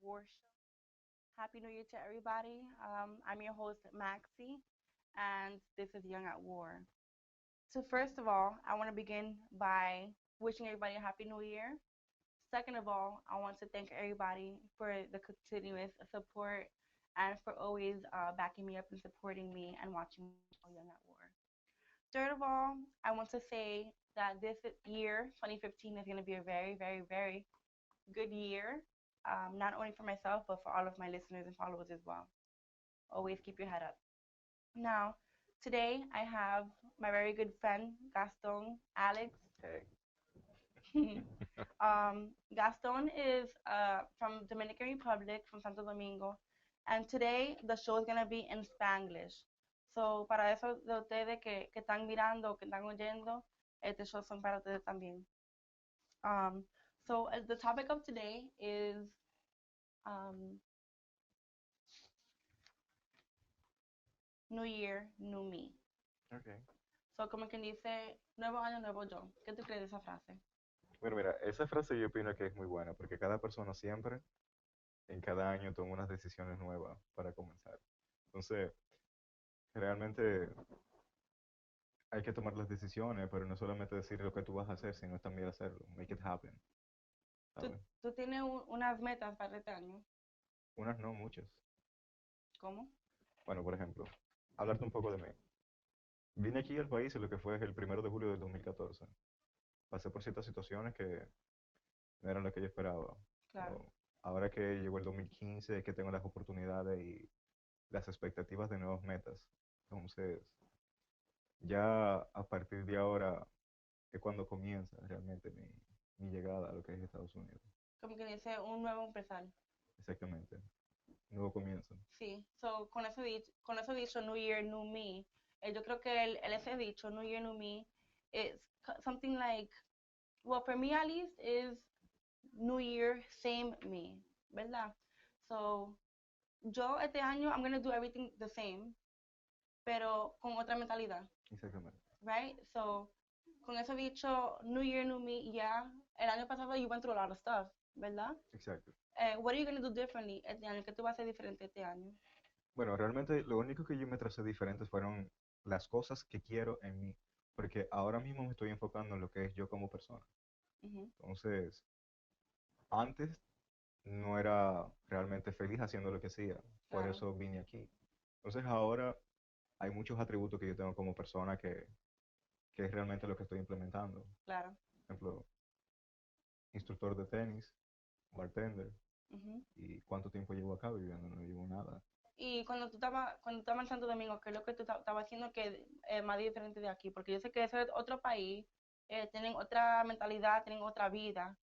War Show. Happy New Year to everybody. I'm your host, Maxie, and this is Young at War. So, first of all, I want to begin by wishing everybody a Happy New Year. Second of all, I want to thank everybody for the continuous support and for always backing me up and supporting me and watching Young at War. Third of all, I want to say that this year, 2015, is going to be a very, very, very good year, not only for myself, but for all of my listeners and followers as well. Always keep your head up. Now, today I have my very good friend, Gaston Alex. Hey. Gaston is from Dominican Republic, from Santo Domingo, and today the show is going to be in Spanglish. So, para eso de ustedes que están mirando, que están oyendo, este show son para ustedes también. Um, so, the topic of today is um, New Year, New Me. Okay. So, como quien dice, nuevo año, nuevo yo. ¿Qué tú crees de esa frase? Bueno, mira, esa frase yo opino que es muy buena porque cada persona siempre, en cada año, toma unas decisiones nuevas para comenzar. Entonces, realmente hay que tomar las decisiones, pero no solamente decir lo que tú vas a hacer, sino también hacerlo. Make it happen, ¿Tú, ¿sabes? tú tienes unas metas para este año? Unas no, muchas. ¿Cómo? Bueno, por ejemplo, hablarte un poco de mí. Vine aquí al país en lo que fue el 1 de julio del 2014. Pasé por ciertas situaciones que no eran lo que yo esperaba. Claro. So, ahora que llegó el 2015, que tengo las oportunidades y las expectativas de nuevas metas. Entonces, ya a partir de ahora es cuando comienza realmente mi llegada a lo que es Estados Unidos. Como quien dice, un nuevo empezar. Exactamente. Nuevo comienzo. Sí. So, con eso dicho, New Year, New Me, yo creo que ese dicho, New Year, New Me, is something like, well, for me at least, is New Year, same me, ¿verdad? So, yo este año, I'm going to do everything the same, pero con otra mentalidad. Exactamente. Right? So, con eso dicho, New Year, New Me, yeah, el año pasado you went through a lot of stuff, ¿verdad? Exacto. What are you going to do differently este año? ¿Qué tú vas a hacer diferente este año? Bueno, realmente lo único que yo me tracé diferentes fueron las cosas que quiero en mí, porque ahora mismo me estoy enfocando en lo que es yo como persona. Ujú. Entonces, antes no era realmente feliz haciendo lo que hacía, por Claro, eso vine aquí. Entonces ahora hay muchos atributos que yo tengo como persona que es realmente lo que estoy implementando. claro. Por ejemplo, instructor de tenis, bartender, Ujú. y cuánto tiempo llevo acá viviendo, no llevo nada. Y cuando tú estabas en Santo Domingo, ¿qué es lo que tú estabas haciendo que es más diferente de aquí? Porque yo sé que ese es otro país, tienen otra mentalidad, tienen otra vida.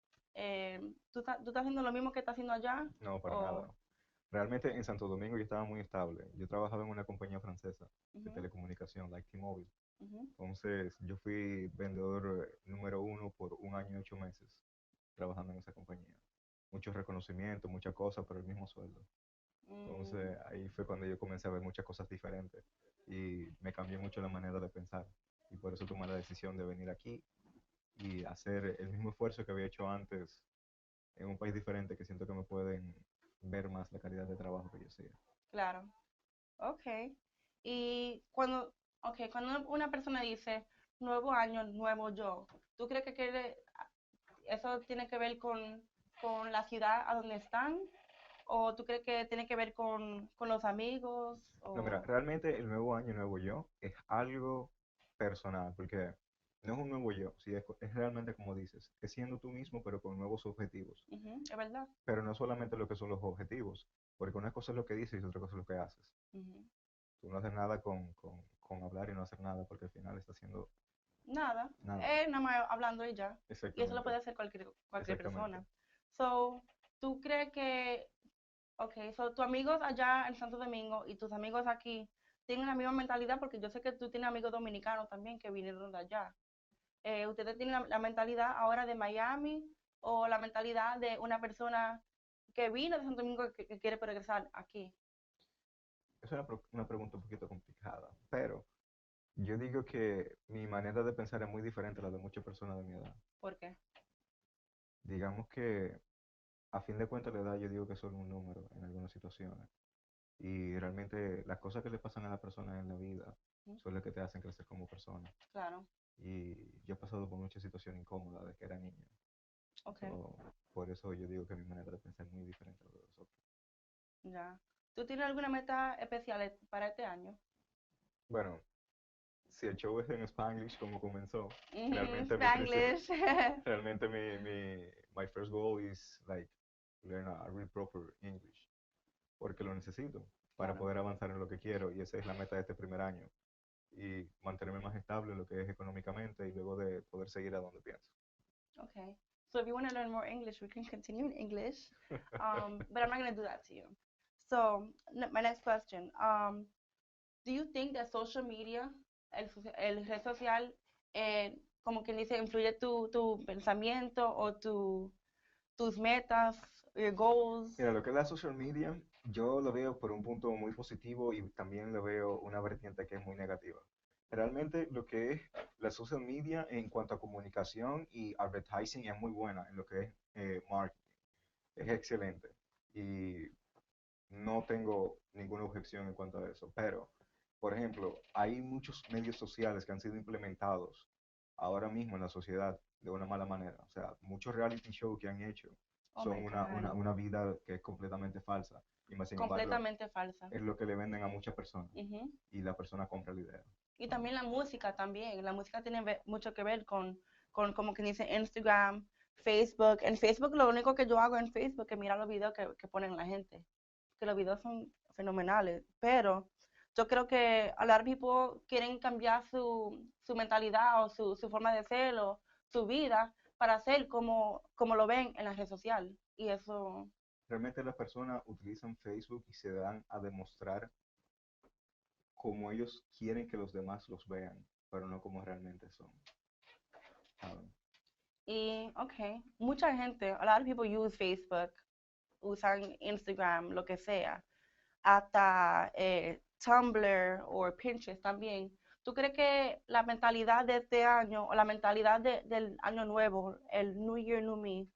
¿Tú estás haciendo lo mismo que estás haciendo allá? No, para nada. O, Realmente en Santo Domingo yo estaba muy estable. Yo trabajaba en una compañía francesa de ujú, telecomunicación, like T-Mobile. ujú. Entonces yo fui vendedor número uno por 1 año y 8 meses trabajando en esa compañía. Mucho reconocimiento, muchas cosas, pero el mismo sueldo. Mm, Entonces ahí fue cuando yo comencé a ver muchas cosas diferentes y me cambió mucho la manera de pensar. Y por eso tomé la decisión de venir aquí y hacer el mismo esfuerzo que había hecho antes en un país diferente que siento que me pueden ver más la calidad de trabajo que yo hacía. claro. Okay. Y cuando una persona dice nuevo año, nuevo yo, ¿tú crees que eso tiene que ver con la ciudad a donde están? ¿O tú crees que tiene que ver con los amigos? No, mira, O, realmente el nuevo año, nuevo yo es algo personal, porque no es un nuevo yo, sí, es realmente como dices, es siendo tú mismo, pero con nuevos objetivos. ujú, ¿es verdad? Pero no solamente lo que son los objetivos, porque una cosa es lo que dices y otra cosa es lo que haces. Ujú. Tú no haces nada con hablar y no hacer nada, porque al final estás haciendo Nada. nada. Nada más hablando y ya. Y eso lo Exactamente, puede hacer cualquier exactamente. persona. So, ¿tú crees que Okay, so tus amigos allá en Santo Domingo y tus amigos aquí tienen la misma mentalidad porque yo sé que tú tienes amigos dominicanos también que vinieron de allá. ¿Ustedes tienen la mentalidad ahora de Miami o la mentalidad de una persona que vino de Santo Domingo que quiere progresar aquí? Es una pregunta un poquito complicada, pero yo digo que mi manera de pensar es muy diferente a la de muchas personas de mi edad. ¿Por qué? Digamos que a fin de cuentas la edad yo digo que es solo un número en algunas situaciones. Y realmente las cosas que le pasan a las personas en la vida Ujú. son las que te hacen crecer como persona. Claro, Y yo he pasado por muchas situaciones incómodas desde que era niño. okay, So, por eso yo digo que mi manera de pensar es muy diferente a la de los otros. ya. ¿Tú tienes alguna meta especial para este año? Bueno, si el show es en Spanglish como comenzó, Mhm, realmente Spanglish. realmente my first goal is like learn a real proper English, porque lo necesito para Claro, poder avanzar en lo que quiero y esa es la meta de este primer año y mantenerme más estable en lo que es económicamente y luego de poder seguir a donde pienso. okay. So if you want to learn more English, we can continue in English, but I'm not going to do that to you. So my next question, do you think that social media, el red social, como quien dice, influye tu pensamiento o tus metas, your goals? Mira, lo que es la social media, yo lo veo por un punto muy positivo y también lo veo una vertiente que es muy negativa. Realmente lo que es la social media en cuanto a comunicación y advertising es muy buena en lo que es marketing. Es excelente y no tengo ninguna objeción en cuanto a eso. Pero, por ejemplo, hay muchos medios sociales que han sido implementados ahora mismo en la sociedad de una mala manera. O sea, muchos reality shows que han hecho Oh son my God, una vida que es completamente falsa. Y más sin embargo, completamente falsa. es lo que le venden a muchas personas. Ujú. Y la persona compra la idea. Y So, también la música también. La música tiene mucho que ver con como que dice Instagram, Facebook. En Facebook lo único que yo hago en Facebook es mirar los videos que ponen la gente. Que los videos son fenomenales. Pero yo creo que a lot of people quieren cambiar su mentalidad o su forma de ser o su vida para ser como lo ven en la red social. Y eso, realmente las personas utilizan Facebook y se dan a demostrar como ellos quieren que los demás los vean, pero no como realmente son. ¿Saben? y ok, mucha gente, a lot of people use Facebook, usan Instagram, lo que sea, hasta Tumblr o Pinterest también. ¿Tú crees que la mentalidad de este año o la mentalidad del año nuevo, el New Year, New Me,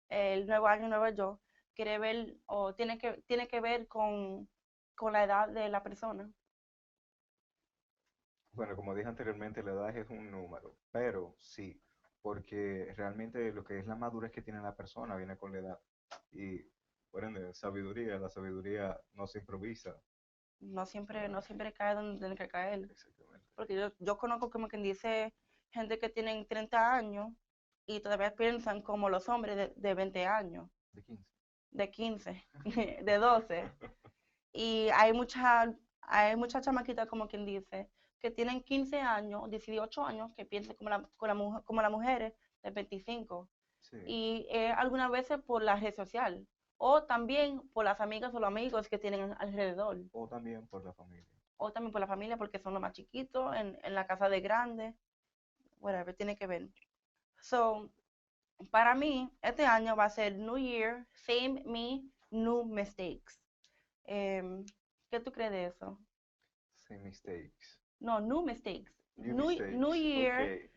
el nuevo año, nuevo yo, quiere ver o tiene que ver con la edad de la persona? Bueno, como dije anteriormente, la edad es un número, pero sí, porque realmente lo que es la madurez que tiene la persona viene con la edad. Y, por ende, sabiduría, la sabiduría no se improvisa. No ¿Verdad? siempre cae donde tiene que caer. Exactamente. Porque yo conozco como quien dice gente que tienen 30 años y todavía piensan como los hombres de 20 años, De 15. de 15, de 12. Y hay muchas chamaquitas, como quien dice, que tienen 15 años, 18 años, que piensan como las mujeres de 25. Sí, Y algunas veces por la red social. O también por las amigas o los amigos que tienen alrededor. o también por la familia. O también por la familia porque son los más chiquitos, en la casa de grandes, whatever, tiene que ver. So, para mí, este año va a ser New Year, Same Me, New Mistakes. Em, ¿Qué tú crees de eso? Same mistakes. No, New Mistakes. New New mistakes. Year, Ok.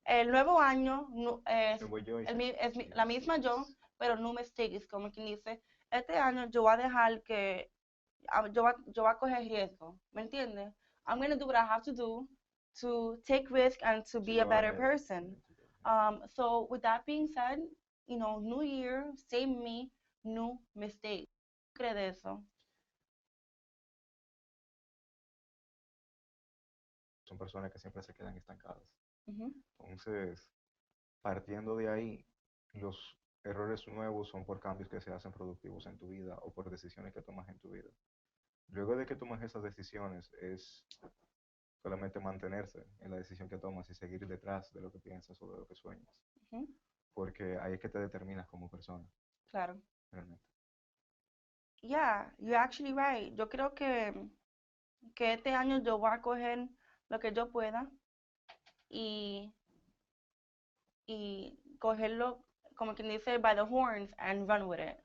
el nuevo año Nuevo yo y es new la misma yo, mistakes. pero New Mistakes, como quien dice, este año yo voy a dejar que, yo voy a coger riesgo, ¿me entiendes? I'm going to do what I have to take risk and to To be a go better ahead. person. Yeah, to go ahead. So with that being said, New Year, same me, new mistakes. ¿Qué crees de eso? Son personas que siempre se quedan estancadas. Ujú. Entonces, partiendo de ahí, los errores nuevos son por cambios que se hacen productivos en tu vida o por decisiones que tomas en tu vida. Luego de que tomas esas decisiones, es solamente mantenerse en la decisión que tomas y seguir detrás de lo que piensas o de lo que sueñas, Ujú. porque ahí es que te determinas como persona, Claro. realmente. Yeah, you're actually right. Yo creo que este año yo voy a coger lo que yo pueda y, y cogerlo, como quien dice, by the horns and run with it.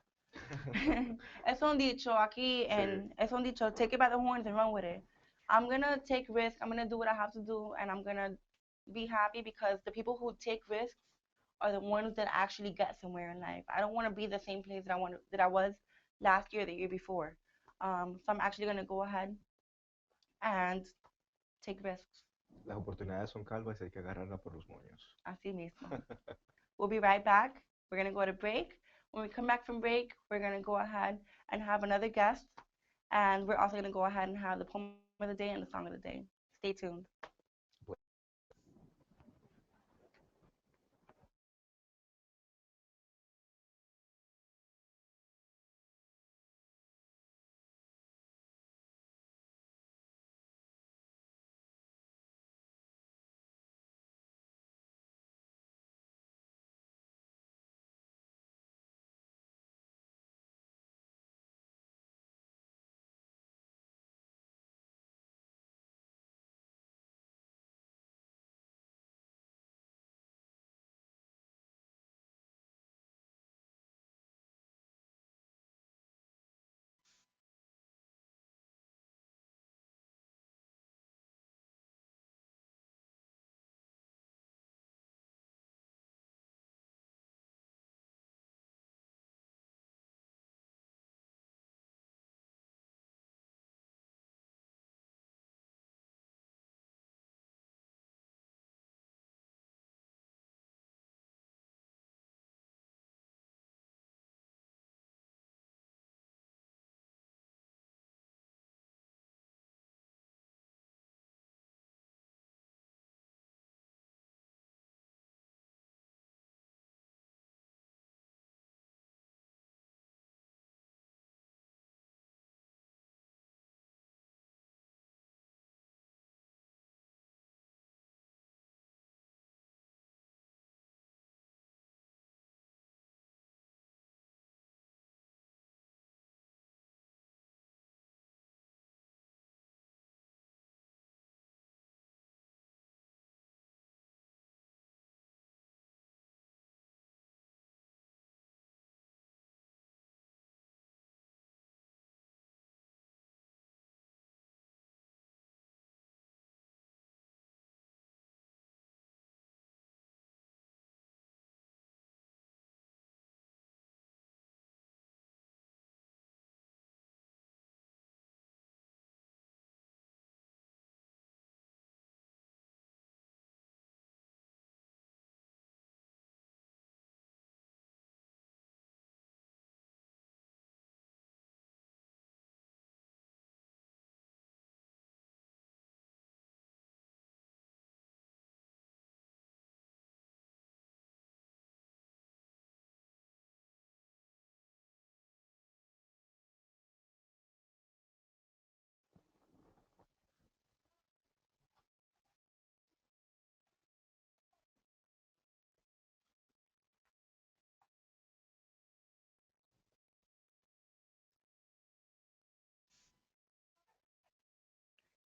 Es un dicho aquí, Sí, es un dicho, take it by the horns and run with it. I'm gonna take risks, I'm gonna do what I have to do, and I'm gonna be happy because the people who take risks are the ones that actually get somewhere in life. I don't want to be the same place that I was last year, the year before. So I'm actually gonna go ahead and take risks. Las oportunidades son calvas y hay que agarrarla por los moños. Así mismo. We'll be right back. We're gonna go to break. When we come back from break, we're gonna go ahead and have another guest, and we're also gonna go ahead and have the poem of the day and the song of the day. Stay tuned.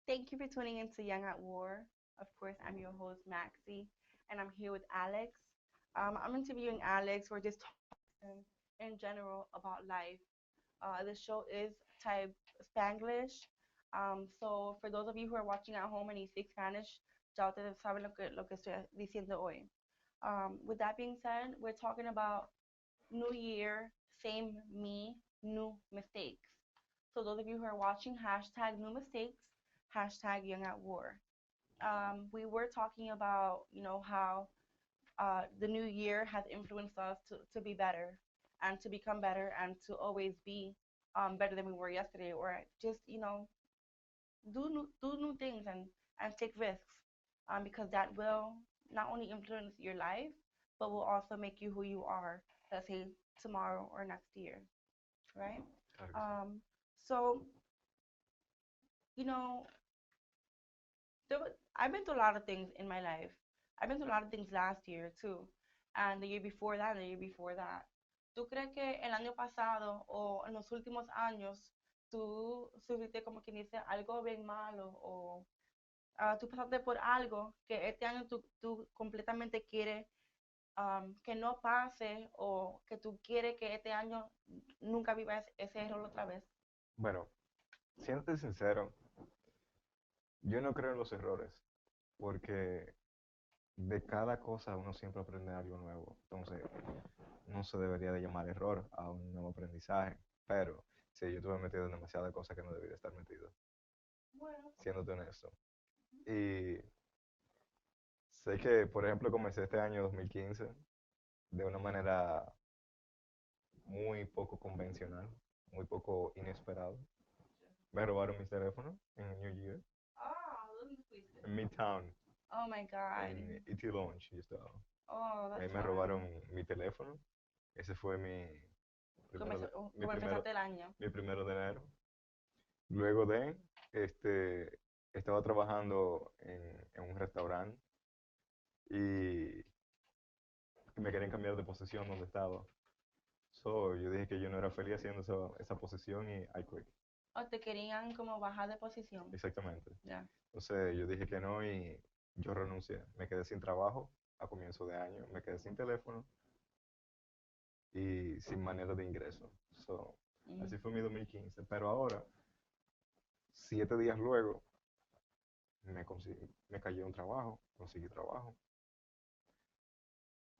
Thank you for tuning in to Young at War. Of course, I'm your host, Maxie, and I'm here with Alex. I'm interviewing Alex. We're just talking in general about life. The show is type Spanglish. So for those of you who are watching at home and you speak Spanish, ya ustedes saben lo que estoy diciendo hoy. With that being said, we're talking about New Year, same me, new mistakes. So those of you who are watching, hashtag new mistakes, hashtag young at war. We were talking about, how the new year has influenced us to be better and to become better and to always be better than we were yesterday, or just, do new things and take risks, because that will not only influence your life, but will also make you who you are, let's say tomorrow or next year, right? Claro que sí. So, you know, I've been through a lot of things in my life. I've been through a lot of things last year too, and the year before that, and the year before that. ¿Tú crees que el año pasado o en los últimos años tú sufriste como quien dice algo bien malo o tú pasaste por algo que este año tú completamente quieres que no pase o que tú quieres que este año nunca vivas ese error otra vez? Bueno, siéntate sincero, yo no creo en los errores, porque de cada cosa uno siempre aprende algo nuevo. Entonces, no se debería de llamar error a un nuevo aprendizaje. Pero sí, yo estuve metido en demasiadas cosas que no debía estar metido, Bueno, siéndote honesto. Y sé que, por ejemplo, comencé este año 2015 de una manera muy poco convencional, muy poco inesperado. Me robaron mis teléfonos en el New Year, ah, ¿dónde fuiste? en Midtown, Oh my God. en ET Lounge, yo estaba. Oh, Ahí that's me robaron horrible. mi teléfono. Ese fue mi Como primer, empezaste el año. mi primero de enero. Luego de, este, estaba trabajando en un restaurante y me querían cambiar de posición donde estaba. So, yo dije que yo no era feliz haciendo esa posición y I quit. O te querían como bajar de posición. Exactamente. Ya. Entonces yo dije que no y yo renuncié. Me quedé sin trabajo a comienzo de año, me quedé sin teléfono y sin manera de ingreso. So, Mm. así fue mi 2015. Pero ahora, 7 días luego, me cayó un trabajo, conseguí trabajo,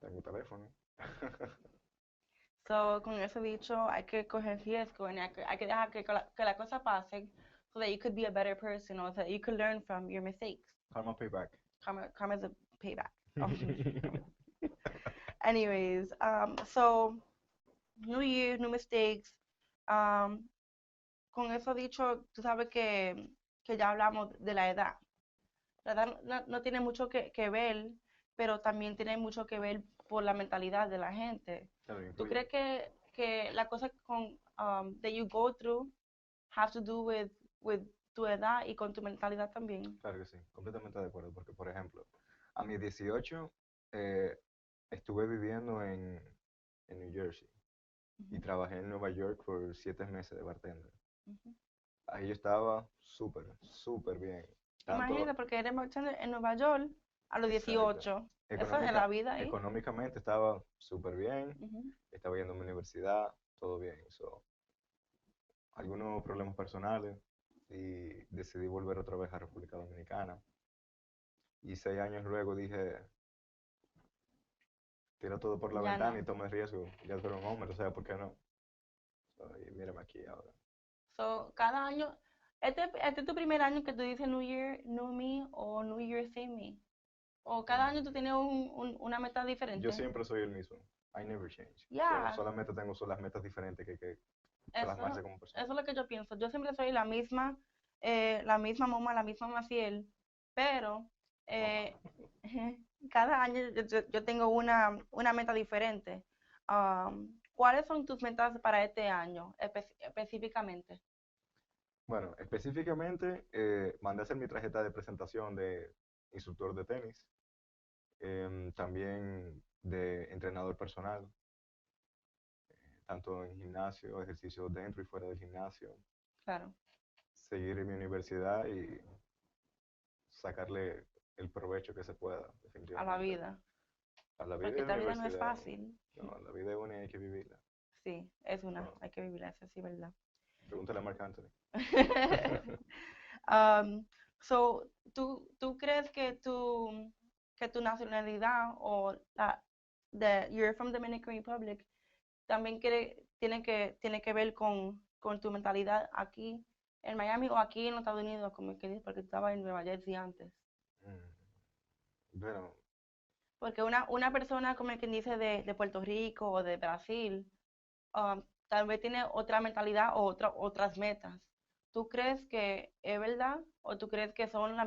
tengo teléfono. So, con eso dicho, hay que coger riesgo y hay que dejar que la cosa pase so that you could be a better person or so that you could learn from your mistakes. Karma payback. Karma's a payback. Oh. Anyways, so, new year, new mistakes. Um, con eso dicho, tú sabes que ya hablamos de la edad. La edad no tiene mucho que ver, pero también tiene mucho que ver por la mentalidad de la gente. Claro, ¿Tú influye. crees que la cosa that you go through have to do with tu edad y con tu mentalidad también? Claro que sí, completamente de acuerdo, porque por ejemplo, a mis 18 eh, estuve viviendo en New Jersey y Ujú, trabajé en Nueva York por 7 meses de bartender. ujú. Ahí yo estaba súper, súper bien. Imagínate, Tanto, porque eres bartender en Nueva York a los exacto, 18. Eso es la vida ahí. económicamente estaba súper bien, Ujú. estaba yendo a mi universidad, todo bien. So, algunos problemas personales y decidí volver otra vez a República Dominicana. Y 6 años luego dije, tira todo por la Ya ventana y no. toma el riesgo. Ya tú eres un hombre, o sea, ¿por qué no? So, y mírame aquí ahora. So, cada año, este es tu primer año que tú dices New Year, New Me o New Year, Same Me. O cada año tú Mm, tienes una meta Yo diferente. siempre soy el mismo. I never change. Ya, Solamente tengo las metas diferentes que eso, plasmarse como persona. eso es lo que yo pienso. Yo siempre soy la misma mamá, la misma Maciel, pero Mamá. eh, cada año yo tengo una meta diferente. ¿Cuáles son tus metas para este año específicamente? Bueno, específicamente mandé a hacer mi tarjeta de presentación de instructor de tenis, también de entrenador personal, tanto en gimnasio, ejercicios dentro y fuera del gimnasio, Claro, seguir en mi universidad y sacarle el provecho que se pueda, a la definitivamente. vida, A la vida porque de la esta vida no es universidad, fácil. no, la vida es una y hay que vivirla. Sí, es una, No, hay que vivirla, eso sí, ¿verdad? pregúntale a Marc Anthony. Um, so, ¿tú crees que tu nacionalidad o you're from Dominican Republic también tiene que ver con tu mentalidad aquí en Miami o aquí en los Estados Unidos, como que dices, porque tú estabas en Nueva Jersey antes? Mm, Bueno, Porque una persona, como quien dice, de Puerto Rico o de Brasil, tal vez tiene otra mentalidad o otras metas. ¿Tú crees que es verdad o tú crees que son la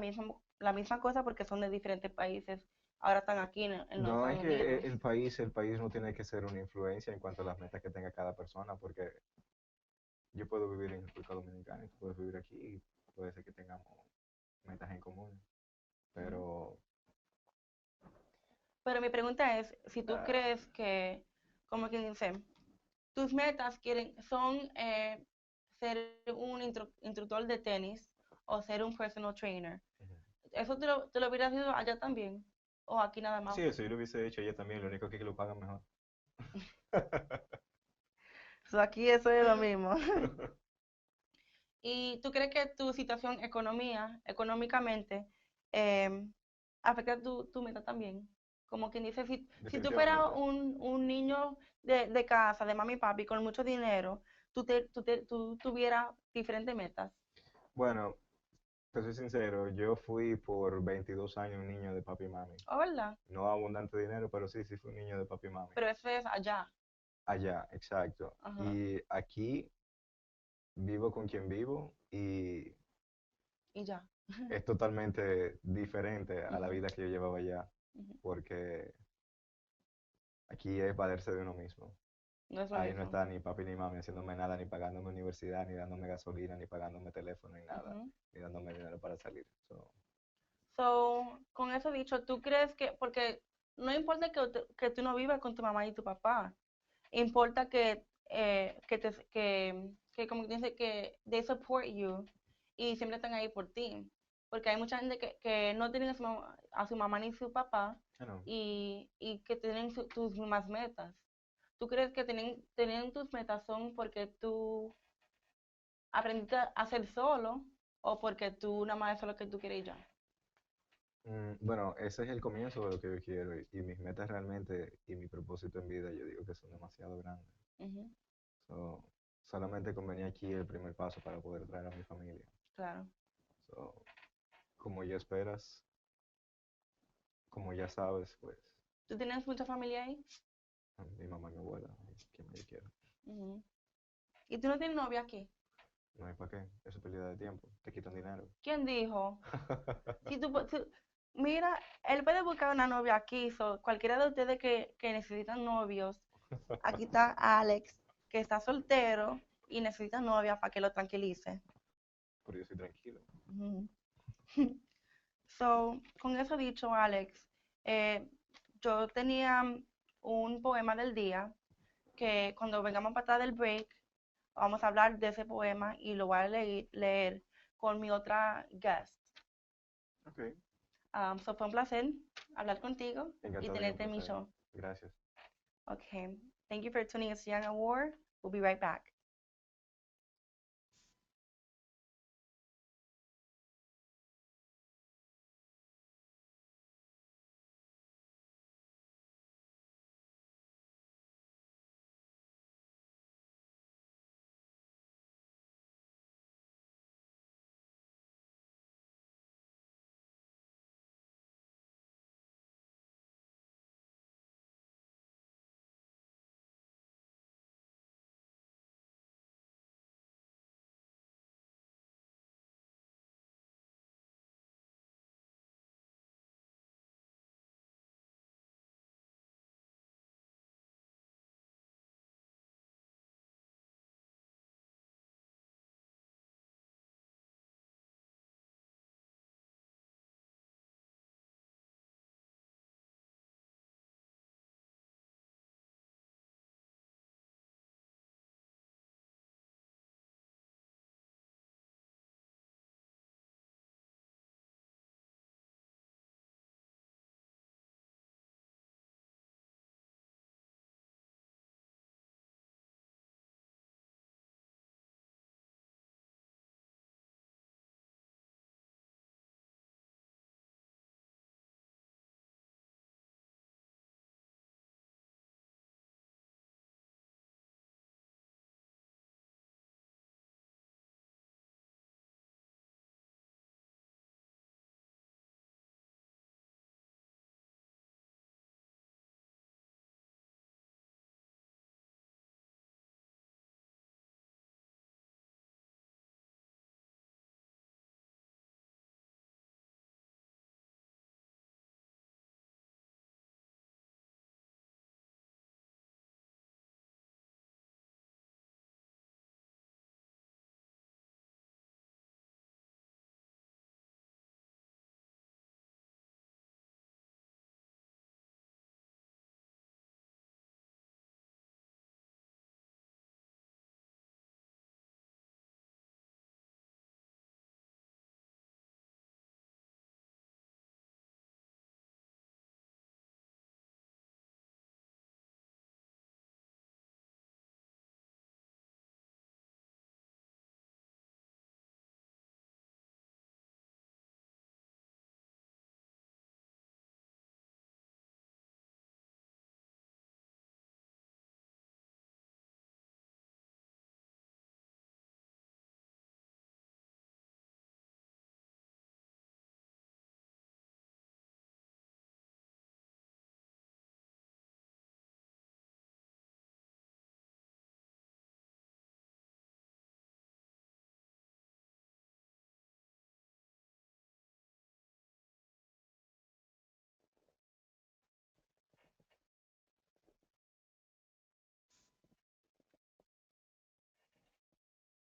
misma cosa porque son de diferentes países? Ahora están aquí en los no es Estados que Unidos. el país no tiene que ser una influencia en cuanto a las metas que tenga cada persona, porque yo puedo vivir en República Dominicana y tú puedes vivir aquí y puede ser que tengamos metas en común, Ujú. pero Pero mi pregunta es, si tú ah, crees que, como quien dice, tus metas son ser un instructor de tenis o ser un personal trainer. ujú. ¿Eso te lo hubieras ido allá también? ¿O aquí nada más? Sí, eso yo lo hubiese hecho ella también, lo único que es que lo pagan mejor. So, aquí eso es lo mismo. ¿Y tú crees que tu situación económicamente, eh, afecta tu meta también. Como quien dice, si tú fueras Definitivamente. un niño de casa, de mami y papi, con mucho dinero, tú tuvieras diferentes metas. Bueno, te soy sincero, yo fui por 22 años un niño de papi y mami. ¿Oh, verdad? No abundante dinero, pero sí, sí fui un niño de papi y mami. Pero eso es allá. Allá, exacto. Ajá. Y aquí vivo con quien vivo y Y ya. es totalmente diferente a la Ujú, vida que yo llevaba allá, ujú. porque aquí es valerse de uno mismo. No es lo Ahí no mismo. está ni papi ni mami haciéndome nada, ni pagándome universidad, ni dándome gasolina, ni pagándome teléfono, ni nada, Ujú. ni dándome dinero para salir. So, So, con eso dicho, ¿tú crees que, porque no importa que tú no vivas con tu mamá y tu papá, importa que como que dice que they support you y siempre están ahí por ti? Porque hay mucha gente que no tiene a su mamá ni su papá I know. y que tienen tus mismas metas. ¿Tú crees que tienen tus metas son porque tú aprendiste a hacer solo o porque tú nada más eso es lo que tú quieres y ya? Bueno, ese es el comienzo de lo que yo quiero y mis metas realmente y mi propósito en vida, yo digo que son demasiado grandes. Ujú, So, solamente convenía aquí el primer paso para poder traer a mi familia. claro. So, como ya esperas, como ya sabes, pues ¿Tú tienes mucha familia ahí? mi mamá y mi abuela, quien yo quiero. Ujú. ¿Y tú no tienes novia aquí? No hay para qué, eso es pérdida de tiempo, te quitan dinero. ¿Quién dijo? Si tú, mira, él puede buscar una novia aquí, cualquiera de ustedes que necesitan novios, aquí está Alex, que está soltero y necesita novia para que lo tranquilice. Pero yo soy tranquilo. Ujú. So, con eso dicho, Alex, eh, yo tenía un poema del día que cuando vengamos para atrás del break, vamos a hablar de ese poema y lo voy a leer con mi otra guest. Ok, So fue un placer hablar contigo y encantado y un tenerte en mi placer. show. Gracias. Okay. Thank you for tuning us to Young at War. We'll be right back.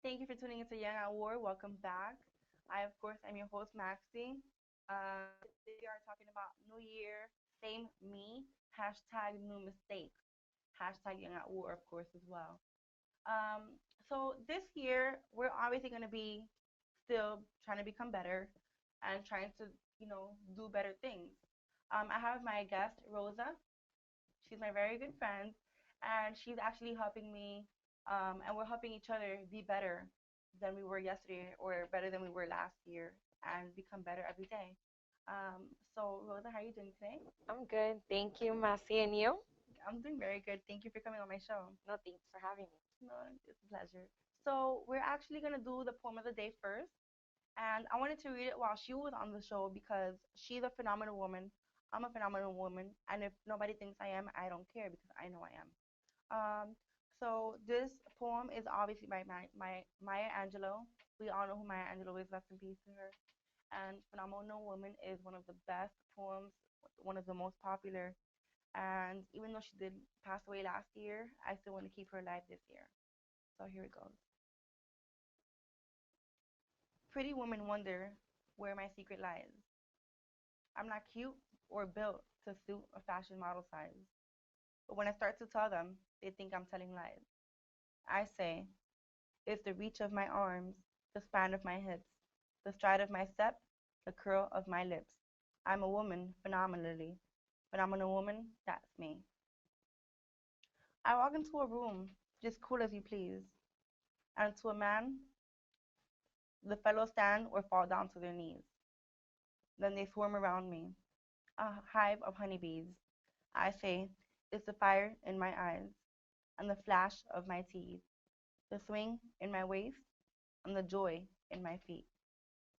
Thank you for tuning into Young at War. Welcome back. I, of course, am your host, Maxie. Today we are talking about New Year, same me, hashtag new mistakes, hashtag Young at War, of course, as well. So this year, we're obviously going to be still trying to become better and trying to, do better things. I have my guest, Rosa. She's my very good friend, and she's actually helping me, and we're helping each other be better than we were yesterday or better than we were last year and become better every day. So, Rosa, how are you doing today? I'm good. Thank you, Massey, and you? I'm doing very good. Thank you for coming on my show. No, thanks for having me. No, it's a pleasure. So, we're actually going to do the poem of the day first. And I wanted to read it while she was on the show because she's a phenomenal woman. I'm a phenomenal woman. And if nobody thinks I am, I don't care because I know I am. Um, so this poem is obviously by Maya Angelou. We all know who Maya Angelou is. Rest in peace to her. And Phenomenal Woman is one of the best poems, one of the most popular. And even though she did pass away last year, I still want to keep her alive this year. So here it goes. Pretty women wonder where my secret lies. I'm not cute or built to suit a fashion model size. But when I start to tell them, they think I'm telling lies. I say, it's the reach of my arms, the span of my hips, the stride of my step, the curl of my lips. I'm a woman phenomenally. Phenomenal woman, that's me. I walk into a room, just cool as you please, and to a man, the fellows stand or fall down to their knees. Then they swarm around me, a hive of honeybees. I say, it's the fire in my eyes, and the flash of my teeth, the swing in my waist, and the joy in my feet.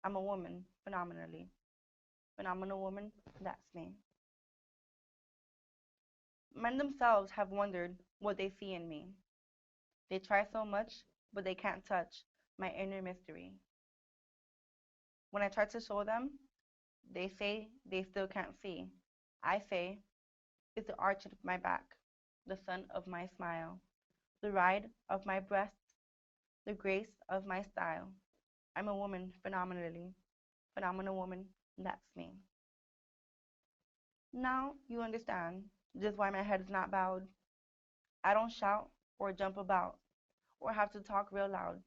I'm a woman, phenomenally. Phenomenal woman, that's me. Men themselves have wondered what they see in me. They try so much, but they can't touch my inner mystery. When I try to show them, they say they still can't see. I say, it's the arch of my back, the sun of my smile, the ride of my breasts, the grace of my style. I'm a woman phenomenally. Phenomenal woman, that's me. Now you understand just why my head is not bowed. I don't shout or jump about or have to talk real loud.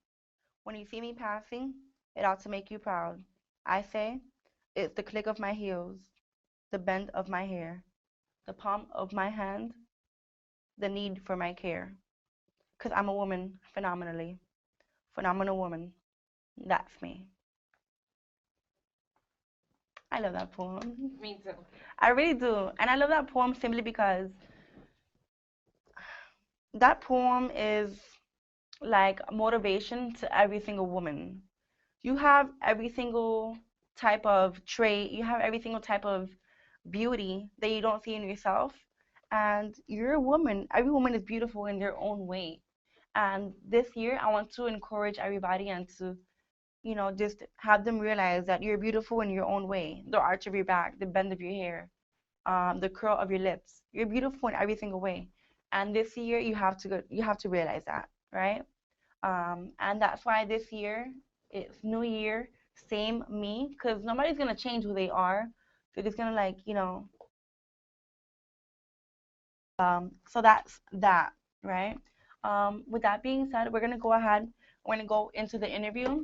When you see me passing, it ought to make you proud. I say, it's the click of my heels, the bend of my hair, the palm of my hand, the need for my care. Because I'm a woman phenomenally. Phenomenal woman. That's me. I love that poem. Me too. I really do. And I love that poem simply because that poem is like motivation to every single woman. You have every single type of trait, you have every single type of beauty that you don't see in yourself. And you're a woman. Every woman is beautiful in their own way. And this year, I want to encourage everybody and to, just have them realize that you're beautiful in your own way. The arch of your back, the bend of your hair, the curl of your lips. You're beautiful in every single way. And this year, you have to realize that, right? And that's why this year it's New Year, same me, because nobody's gonna change who they are. They're just gonna like, so that's that, right? With that being said, we're gonna go ahead. We're gonna go into the interview.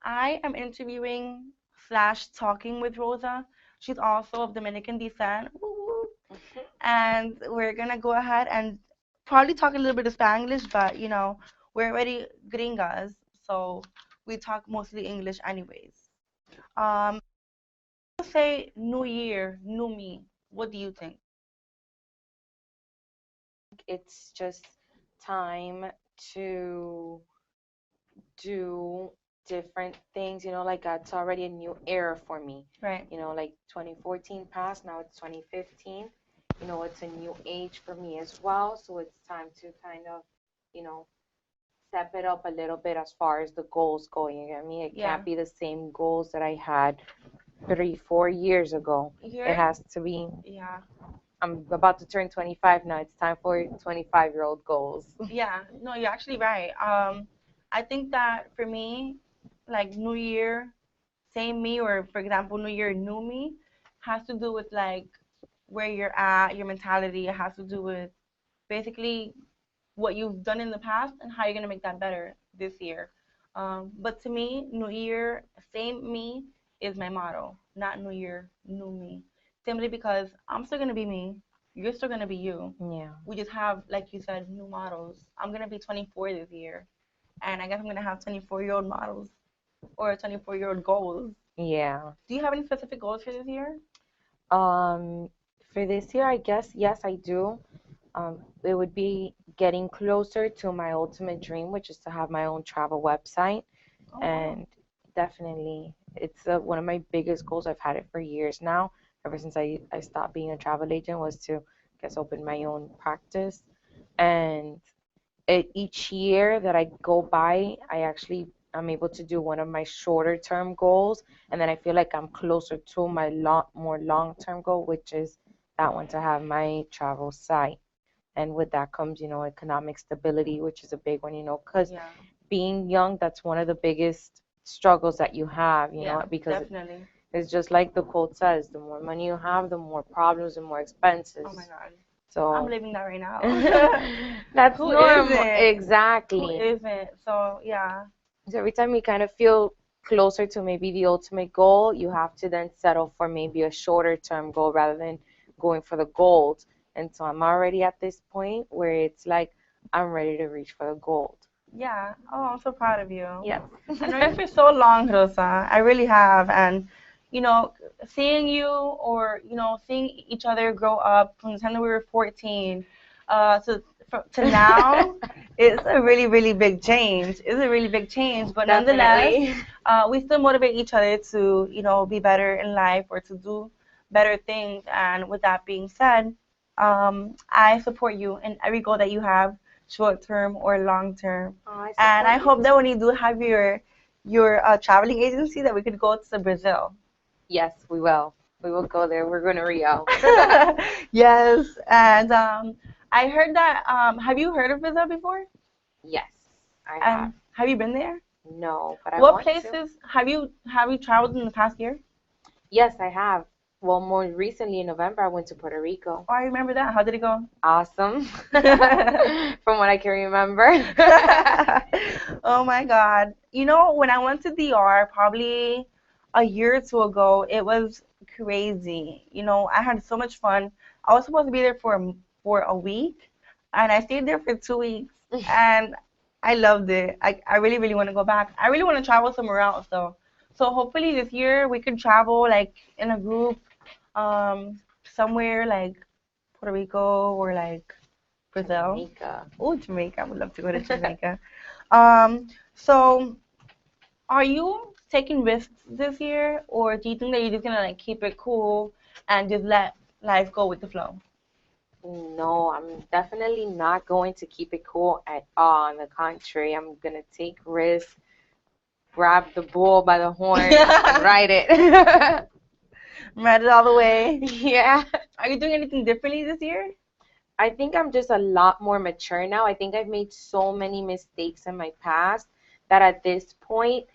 I am interviewing slash talking with Rosa. She's also of Dominican descent. Woo woo. And we're gonna go ahead and probably talk a little bit of Spanglish, but we're already gringas, so we talk mostly English anyways. Um, say New Year, new me. What do you think? It's just time to do different things, like it's already a new era for me. Right. Like 2014 passed, now it's 2015. It's a new age for me as well. So it's time to kind of, you know, step it up a little bit as far as the goals go. You get me? It Yeah. can't be the same goals that I had 3, 4 years ago. You're, It has to be. yeah. I'm about to turn 25 now. It's time for 25-year-old goals. Yeah. No, you're actually right. I think that for me, like New Year, same me, or for example, New Year, new me, has to do with like where you're at, your mentality. It has to do with basically what you've done in the past and how you're gonna make that better this year. But to me, New Year, same me is my motto, not New Year, new me. Simply because I'm still gonna be me, you're still gonna be you. Yeah. We just have, like you said, new models. I'm gonna be 24 this year, and I guess I'm gonna have 24-year-old models or 24-year-old goals. Yeah. Do you have any specific goals for this year? Um, for this year, I guess, yes, I do. It would be getting closer to my ultimate dream, which is to have my own travel website. Oh wow. And definitely, it's one of my biggest goals. I've had it for years now. Ever since I stopped being a travel agent, was to, I guess, open my own practice. And each year that I go by, I'm able to do one of my shorter term goals, and then I feel like I'm closer to my more long term goal, which is that one, to have my travel site. And with that comes, economic stability, which is a big one, because Yeah. being young, that's one of the biggest struggles that you have, Yeah. because Definitely. it's just like the quote says, the more money you have, the more problems and more expenses. Oh my God. I'm So living that right now. that's Who normal. isn't? Who Exactly. isn't? So yeah. So every time you kind of feel closer to maybe the ultimate goal, you have to then settle for maybe a shorter term goal rather than going for the gold. And so I'm already at this point where it's like I'm ready to reach for the gold. Yeah. Oh, I'm so proud of you. Yes. I know you for so long, Rosa. I really have. And, you know, seeing you or, seeing each other grow up from the time that we were 14 to now, it's a really, really big change. It's a really big change. But nonetheless, Definitely. we still motivate each other to, be better in life or to do better things. And with that being said, I support you in every goal that you have, short term or long term. Oh, I And support I you hope that too. when you do have your traveling agency, that we could go to Brazil. Yes, we will. We will go there. We're going to Rio. Yes, and I heard that. Have you heard of Brazil before? Yes, I have. And have you been there? No, but I What want to. places have you traveled in the past year? Yes, I have. Well, more recently in November, I went to Puerto Rico. Oh, I remember that. How did it go? Awesome. From what I can remember. Oh my God. When I went to DR probably a year or two ago, it was crazy. I had so much fun. I was supposed to be there for a week, and I stayed there for 2 weeks, and I loved it. I really, really want to go back. I really want to travel somewhere else though. So hopefully this year we could travel like in a group, somewhere like Puerto Rico or like Brazil. Jamaica. Oh, Jamaica. I would love to go to Jamaica. So are you taking risks this year, or do you think that you're just gonna like keep it cool and just let life go with the flow? No, I'm definitely not going to keep it cool at all. On the contrary, I'm gonna take risks, grab the bull by the horn, and ride it. Ride it all the way. Yeah. Are you doing anything differently this year? I think I'm just a lot more mature now. I think I've made so many mistakes in my past that at this point,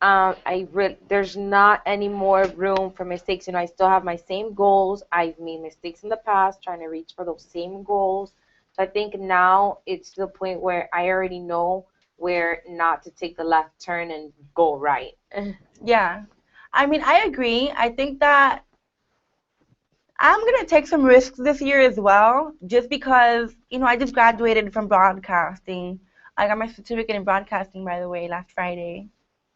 there's not any more room for mistakes. I still have my same goals. I've made mistakes in the past trying to reach for those same goals. So I think now it's to the point where I already know where not to take the left turn and go right. Yeah. I mean, I agree. I think that I'm gonna take some risks this year as well, just because, I just graduated from broadcasting. I got my certificate in broadcasting, by the way, last Friday.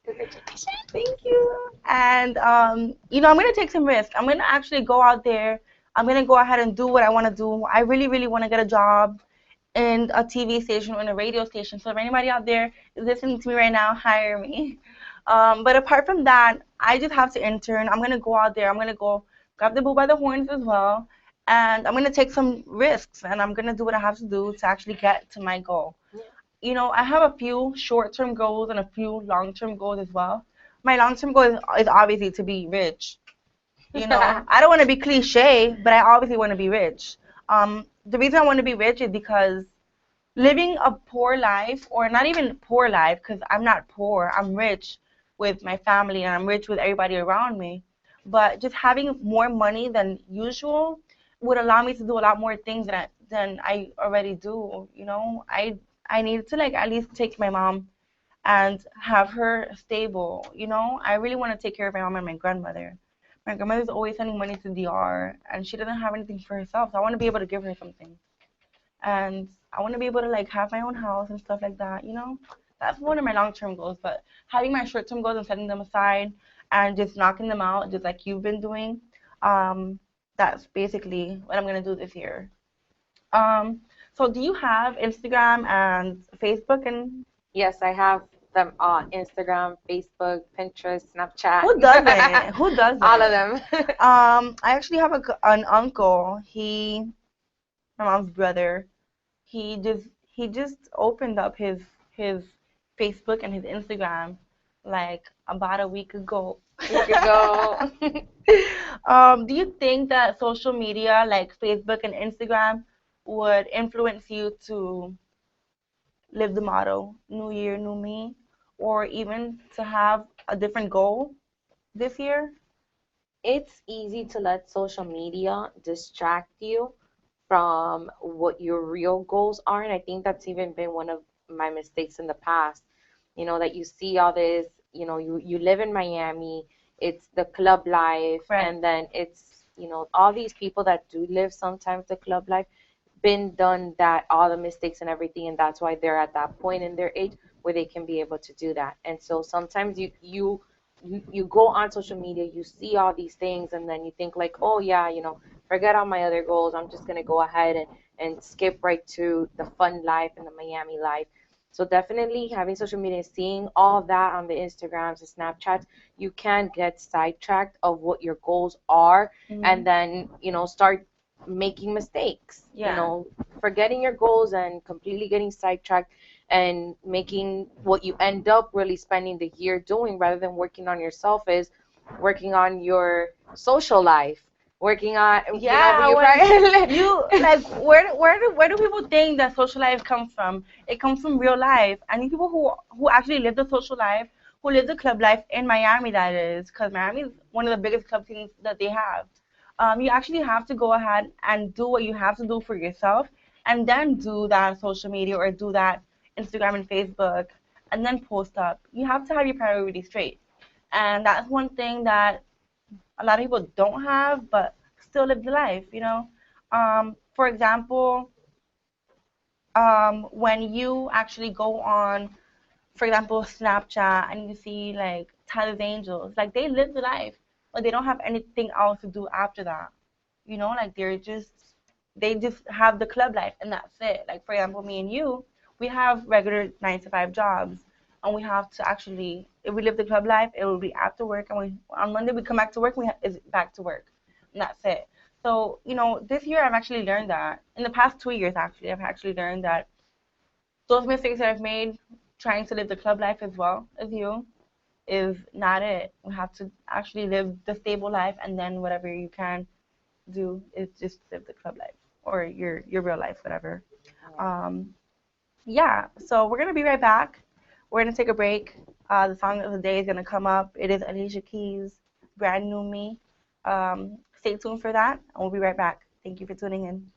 Congratulations. Thank you. And I'm gonna take some risks. I'm gonna actually go out there. I'm gonna go ahead and do what I want to do. I really, really want to get a job in a TV station or in a radio station. So if anybody out there is listening to me right now, hire me. But apart from that, I just have to intern. I'm gonna go out there. I'm gonna go grab the bull by the horns as well, and I'm gonna take some risks. And I'm gonna do what I have to do to actually get to my goal. I have a few short-term goals and a few long-term goals as well. My long-term goal is obviously to be rich. I don't want to be cliche, but I obviously want to be rich. The reason I want to be rich is because living a poor life, or not even poor life, because I'm not poor, I'm rich with my family and I'm rich with everybody around me. But just having more money than usual would allow me to do a lot more things than I already do. I need to like at least take my mom and have her stable. I really want to take care of my mom and my grandmother. My grandmother's always sending money to DR, and she doesn't have anything for herself. So I want to be able to give her something, and I want to be able to like have my own house and stuff like that. That's one of my long-term goals. But having my short-term goals and setting them aside and just knocking them out, just like you've been doing, um, that's basically what I'm gonna do this year. Um, so do you have Instagram and Facebook and Yes, I have them on Instagram, Facebook, Pinterest, Snapchat. who doesn't? Who All of doesn't? them. I actually have an uncle. My mom's brother. He just opened up his Facebook and his Instagram like about a week ago. We could go. Do you think that social media like Facebook and Instagram would influence you to live the motto New Year, New Me, or even to have a different goal this year? It's easy to let social media distract you from what your real goals are. And I think that's even been one of my mistakes in the past. That you see all this, you live in Miami, it's the club life, Right. and then it's, all these people that do live sometimes the club life, been done that, all the mistakes and everything, and that's why they're at that point in their age where they can be able to do that. And so sometimes you go on social media, you see all these things, and then you think like, oh yeah, forget all my other goals. I'm just gonna go ahead and skip right to the fun life and the Miami life. So definitely having social media, seeing all that on the Instagrams and Snapchats, you can get sidetracked of what your goals are, and then start making mistakes. Yeah. Forgetting your goals and completely getting sidetracked and making what you end up really spending the year doing rather than working on yourself is working on your social life, working on Yeah, you when you like where do people think that social life comes from? It comes from real life. And the people who actually live the social life, who live the club life in Miami, that is, because Miami is one of the biggest club scenes that they have. You actually have to go ahead and do what you have to do for yourself, and then do that on social media or do that Instagram and Facebook, and then post up. You have to have your priorities straight, and that's one thing that a lot of people don't have, but still live the life. For example, when you actually go on, for example, Snapchat, and you see like Tyler's Angels, like they live the life, but they don't have anything else to do after that. Like they just have the club life and that's it. Like for example, me and you, we have regular 9 to 5 jobs, and we have to actually, if we live the club life, it will be after work, and on Monday we come back to work, is back to work, and that's it. So this year I've actually learned that. In the past 2 years, actually, I've actually learned that those mistakes that I've made trying to live the club life as well as you is not it. We have to actually live the stable life, and then whatever you can do is just live the club life or your real life, whatever. Um, yeah. So we're gonna be right back. We're gonna take a break. The song of the day is gonna come up. It is Alicia Keys' "Brand New Me." Stay tuned for that, and we'll be right back. Thank you for tuning in.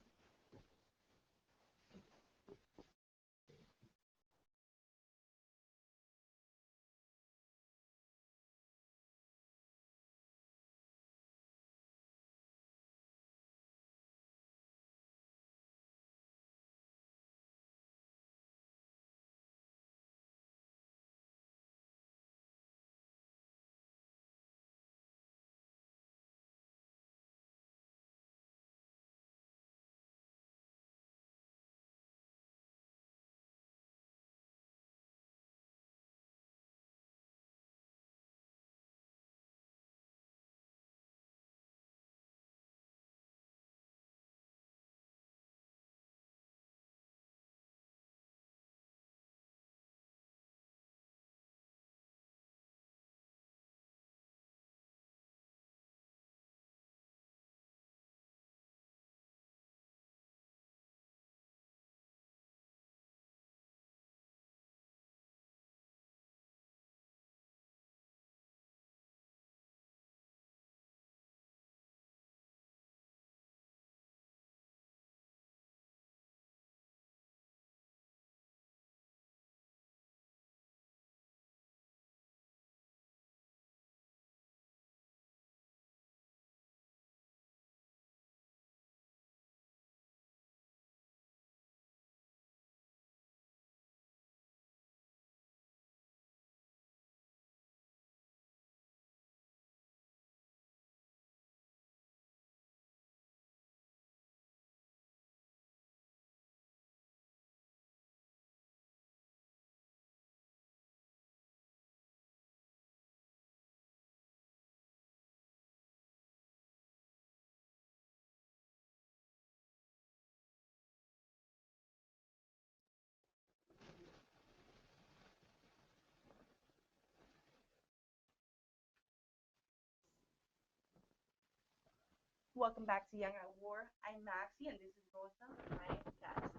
Welcome back to Young at War. I'm Maxie, and this is Rosa, my guest.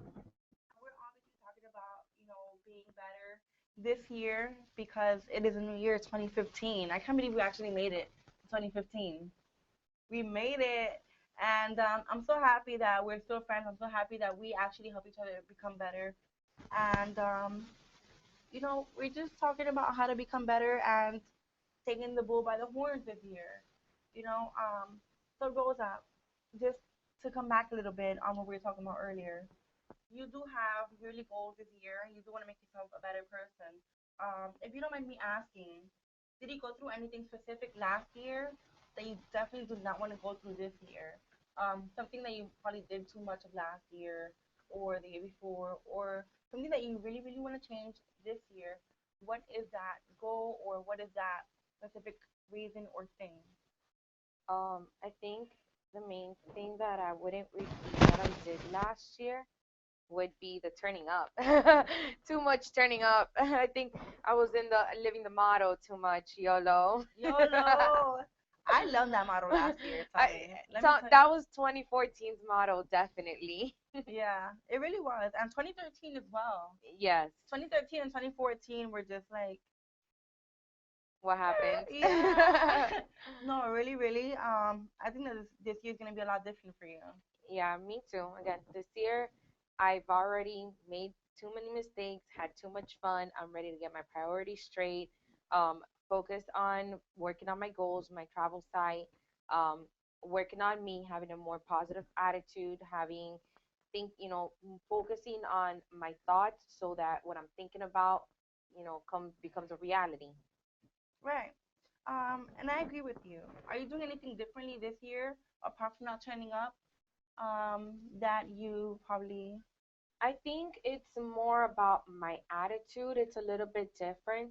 We're obviously talking about, being better this year because it is a new year, 2015. I can't believe we actually made it, 2015. We made it, and I'm so happy that we're still friends. I'm so happy that we actually help each other become better. And we're just talking about how to become better and taking the bull by the horns this year. You know, um, so Rosa, just to come back a little bit on what we were talking about earlier, you do have yearly goals this year. You do want to make yourself a better person. If you don't mind me asking, did you go through anything specific last year that you definitely do not want to go through this year? Something that you probably did too much of last year or the year before, or something that you really, really want to change this year. What is that goal or what is that specific reason or thing? I think the main thing that I wouldn't repeat that I did last year would be the turning up. Too much turning up. I think I was in the living the motto too much, YOLO. YOLO. I love that model last year, I, Tommy. Let so me tell that was 2014's motto, definitely. you. Yeah, it really was. And 2013 as well. Yes. 2013 and 2014 were just like, What happened? yeah. No, really, really. I think that this year's gonna be a lot different for you. Yeah, me too. Again, this year I've already made too many mistakes, had too much fun. I'm ready to get my priorities straight. Focus on working on my goals, my travel site, um, working on me, having a more positive attitude, having focusing on my thoughts so that what I'm thinking about, come becomes a reality. Right. And I agree with you. Are you doing anything differently this year apart from not turning up? That you probably. I think it's more about my attitude. It's a little bit different.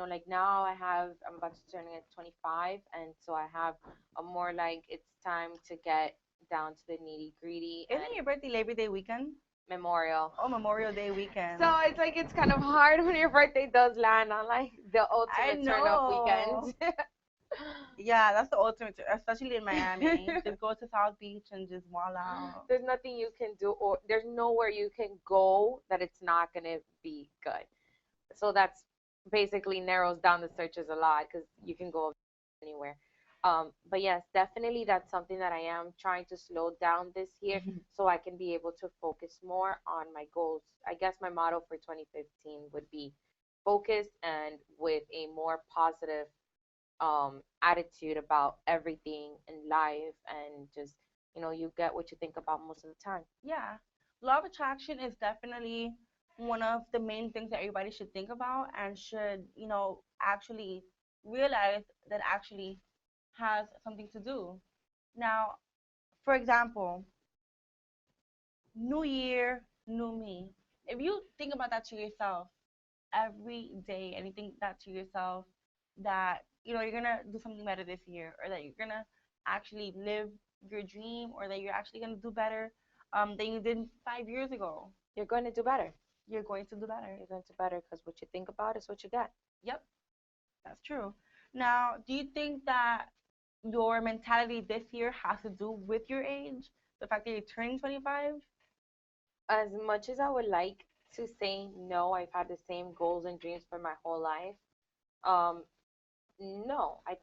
Like now I'm about to turn at 25, and so I have a more like it's time to get down to the nitty gritty Isn't and your birthday Labor Day weekend? memorial. Oh, Memorial Day weekend. So it's like it's kind of hard when your birthday does land on like the I ultimate turn up know. weekend. Yeah, that's the ultimate, especially in Miami. Just go to South Beach and just wall out. There's nothing you can do, or there's nowhere you can go that it's not gonna be good. So that's basically narrows down the searches a lot because you can go anywhere. But yes, definitely that's something that I am trying to slow down this year so I can be able to focus more on my goals. I guess my motto for 2015 would be focus and with a more positive attitude about everything in life and just, you get what you think about most of the time. Yeah, law of attraction is definitely one of the main things that everybody should think about and should, actually realize that actually has something to do. Now, for example, new year, new me. If you think about that to yourself every day and you think that to yourself that, you're gonna do something better this year or that you're gonna actually live your dream or that you're actually gonna do better than you did 5 years ago. You're going to do better. You're going to do better. You're going to better because what you think about is what you get. Yep, that's true. Now, do you think that your mentality this year has to do with your age? The fact that you're turning 25? As much as I would like to say no, I've had the same goals and dreams for my whole life. Um, no, I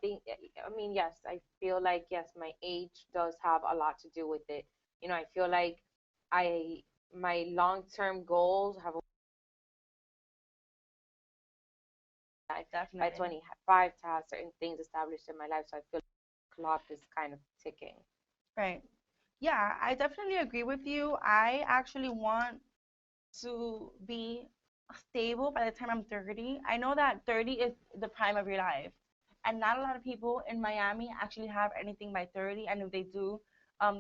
mean, yes, I feel like, yes, my age does have a lot to do with it. I feel like I, my long-term goals have life by Definitely. 25 to have certain things established in my life. So I feel like the clock is kind of ticking. Right. Yeah, I definitely agree with you. I actually want to be stable by the time I'm 30. I know that 30 is the prime of your life, and not a lot of people in Miami actually have anything by 30. And if they do,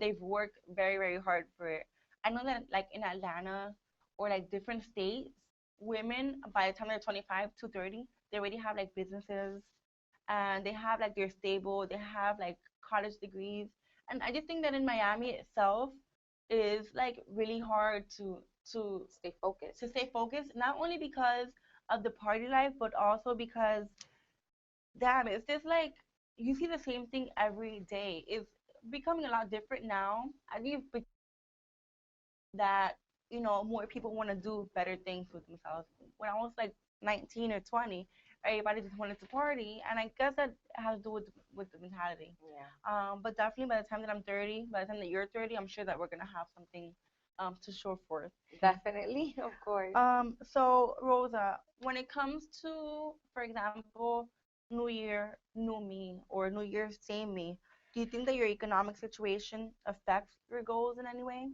they've worked very, very hard for it. I know that like in Atlanta or like different states, women by the time they're 25 to 30, they already have like businesses and they have like they're stable, they have like college degrees. And I just think that in Miami itself is like really hard to Stay focused. to stay focused, not only because of the party life, but also because damn, it's just like you see the same thing every day. It's becoming a lot different now. I think it's that more people want to do better things with themselves. When I was like 19 or 20, everybody just wanted to party, and I guess that has to do with the mentality. Yeah. But definitely by the time that I'm 30, by the time that you're 30, I'm sure that we're gonna have something to show forth. Definitely, of course. So Rosa, when it comes to, for example, New Year, new me, or New Year, same me, do you think that your economic situation affects your goals in any way?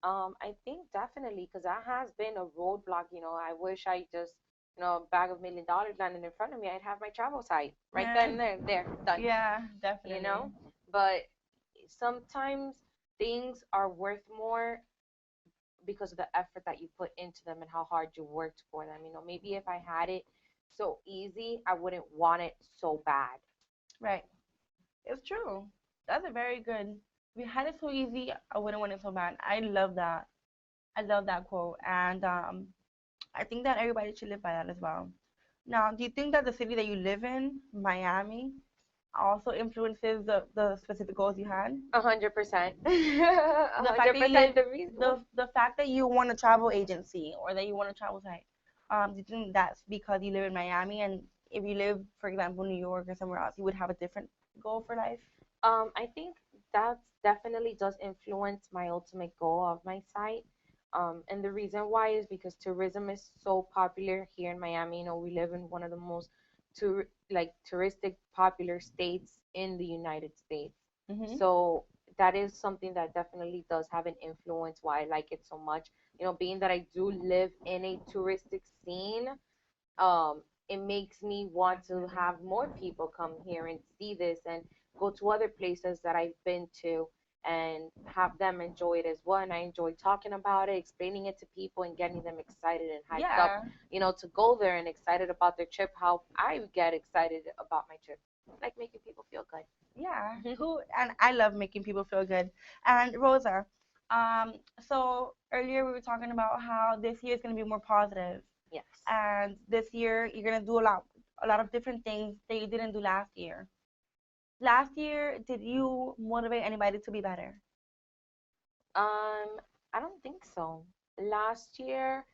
I think definitely because that has been a roadblock. I wish I just, a bag of $1 million landed in front of me. I'd have my travel site right Yeah. then, there, done. Yeah, You definitely. know, but sometimes things are worth more because of the effort that you put into them and how hard you worked for them. Maybe if I had it so easy, I wouldn't want it so bad. Right. It's true. That's a very good. If you had it so easy, I wouldn't want it so bad. I love that. I love that quote, and I think that everybody should live by that as well. Now, do you think that the city that you live in, Miami, also influences the specific goals you had? 100%. The fact that you 100%. live, The reason. the fact that you want a travel agency or that you want a travel site, do you think that's because you live in Miami, and if you live, for example, New York or somewhere else, you would have a different goal for life? I think that definitely does influence my ultimate goal of my site. And the reason why is because tourism is so popular here in Miami. We live in one of the most touristic popular states in the United States. Hmm. So that is something that definitely does have an influence why I like it so much. Being that I do live in a touristic scene, it makes me want to have more people come here and see this and go to other places that I've been to and have them enjoy it as well. And I enjoy talking about it, explaining it to people, and getting them excited and hyped up, Yeah, to go there and excited about their trip, how I get excited about my trip, like making people feel yeah. good. Who and I love making people feel good. And Rosa, um, so earlier we were talking about how this year is going to be more positive, Yes. and this year you're going to do a lot of different things that you didn't do last year. Last year, did you motivate anybody to be better? I don't think so. Last year,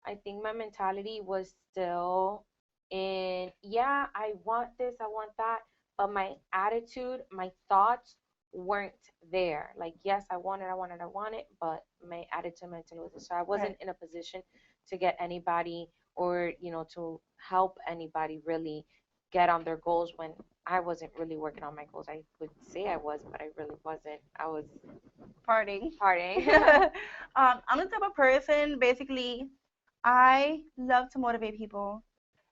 I think my mentality was still in, yeah, I want this, I want that, but my attitude, my thoughts weren't there. Like, yes, I want it, but my attitude mentally was there. So I wasn't Right. in a position to get anybody or, to help anybody really get on their goals when I wasn't really working on my goals. I would say I was, but I really wasn't. I was Partying. partying. I'm the type of person, basically, I love to motivate people.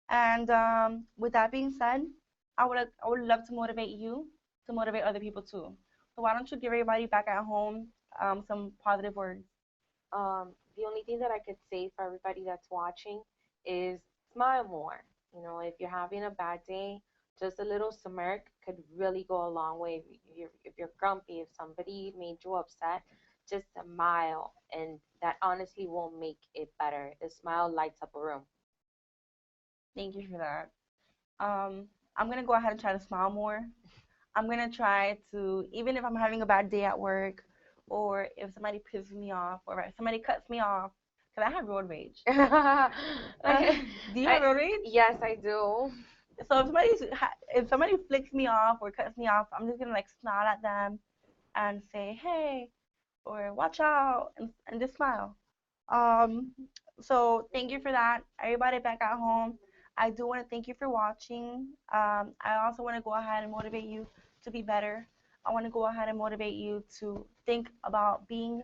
And with that being said, I would love to motivate you to motivate other people too. So why don't you give everybody back at home some positive words? The only thing that I could say for everybody that's watching is smile more. If you're having a bad day, just a little smirk could really go a long way. If you're grumpy, if somebody made you upset, just smile, and that honestly will make it better. A smile lights up a room. Thank you for that. I'm gonna go ahead and try to smile more. I'm gonna try to, even if I'm having a bad day at work, or if somebody pisses me off, or if somebody cuts me off, because I have road rage. Do you have road rage? Yes, I do. So if somebody flicks me off or cuts me off, I'm just gonna like smile at them and say, hey, or watch out, and just smile. Um, so thank you for that, everybody back at home. I do want to thank you for watching. I also want to go ahead and motivate you to be better. I want to go ahead and motivate you to think about being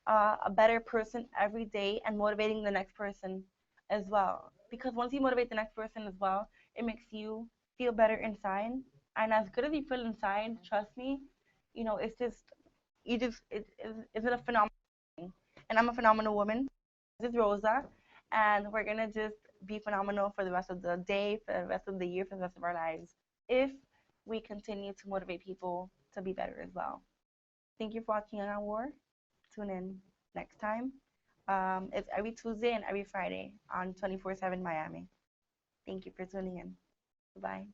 a better person every day and motivating the next person as well. Because once you motivate the next person as well, it makes you feel better inside. And as good as you feel inside, trust me, it's just it's a phenomenal thing. And I'm a phenomenal woman. This is Rosa, and we're gonna just be phenomenal for the rest of the day, for the rest of the year, for the rest of our lives, if we continue to motivate people to be better as well. Thank you for watching Young at War. Tune in next time. It's every Tuesday and every Friday on 24/7 Miami. Thank you for tuning in. Bye.